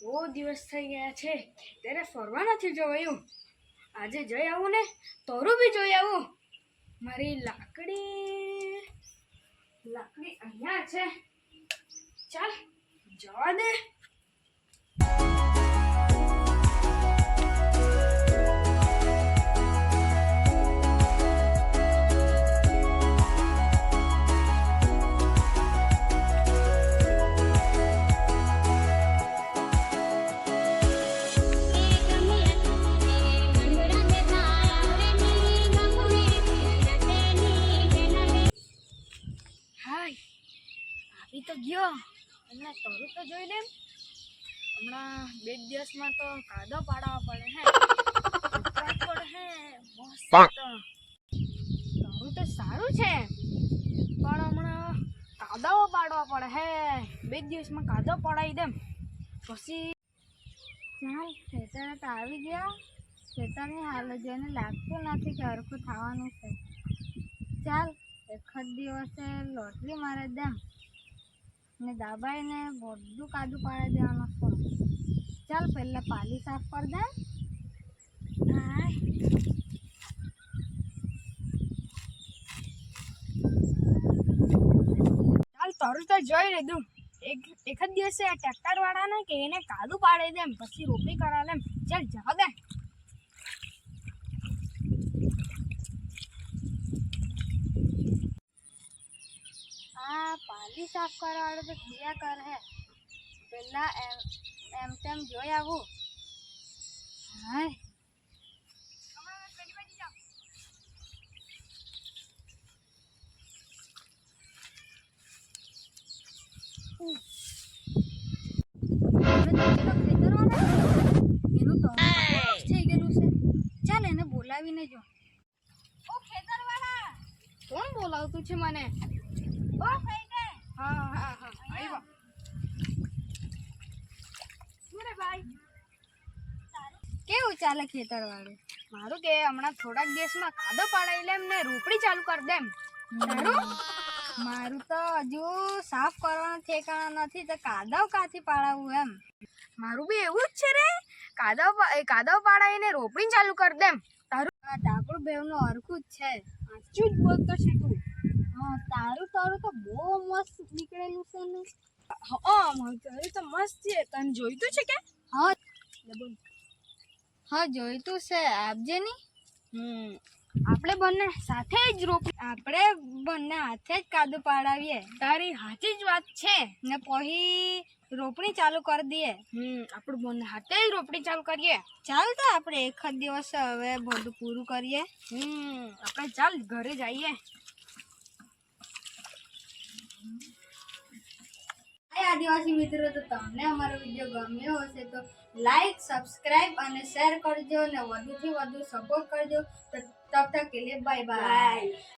બહુ દિવસ થઈ ગયા છે ત્યારે ફરવા નથી જવાયું. આજે જઈ આવું ને તોરું બી જોઈ આવું. મારી લાકડી અહીંયા છે. ચાલ જવા દે. આવી તો ગયો. હમણાં તરું તો જોઈ લેમ. હમણાં 2 દિવસમાં તો કાદો પાડવા પડે હે. મસ્ત તરું તો સારું છે પણ હમણાં કાદો પાડવા પડે હે. 2 દિવસમાં કાદો પડાવી દેમ પછી ચાલ ખેતરે તો આવી ગયા. ખેતરની હાલત જોઈને લાગતું નથી કે હરખું થવાનું છે. ચાલ એક જ દિવસે લોટરી મારે દેમ ને દાબાઈને બધું કાદું પાડી દેવાનું છે. ચાલ પહેલાં પાલી સાફ કરી દે. ચાલ તરું તો જોઈ લીધું. એક જ દિવસે ટ્રેક્ટર વાળાને કે એને કાદું પાડી દેમ પછી રોપણી કરાવે દેમ. ચાલ જવા દે. આ પાલી સાફ કરવાવાળો તો ક્રિયા કર હે. પહેલાં એમ તેમ જોઈ આવું. હાય થઈ ગયેલું છે. ચાલ એને બોલાવીને જો. ઓ ખેતરવાળા, કોણ બોલાવતું છે મને? બસ થઈ ગઈ. હા આવ્યો. શું રે ભાઈ, કેવું ચાલે ખેતર વાળું? મારું કે હમણાં થોડાક દિવસમાં કાદો પાડાઈ લેમ ને રોપડી ચાલુ કરી દેમ. તારું? મારું તો હજુ સાફ કરવાનું ઠેકાણા નથી તો કાદવ કાથી પાડાવું એમ. મારું બી એવું જ છે રે. કાદવ પાડાઈને રોપડી ચાલુ કરી દેમ. તારું? ડાકડું બેવનું હરખું જ છે. સાચું જ બોલતો છે તું. હા તારું તો બહુ મસ્ત નીકળેલું છે ને. હા મારું તો મસ્ત છે. તને જોઈતું છે કે? હા હા જોઈતું છે. આપજે ની. આપણે બંને સાથે જ આપણે બંને હાથે જ કાદું પાડાવીએ. તારી સાચી જ વાત છે. ને પછી રોપણી ચાલુ કરી દઈએ. આપણે બંને હાથે જ રોપણી ચાલુ કરીએ. ચાલ તો આપણે એક જ દિવસ હવે બધું પૂરું કરીએ. આપણે ચાલ ઘરે જઈએ. આદિવાસી મિત્રો, તો તમને અમારો વિડીયો ગમ્યો હશે તો લાઈક, સબસ્ક્રાઇબ અને શેર કરજો ને વધુથી વધુ સપોર્ટ કરજો. તો તબ તક કે લીએ બાય બાય.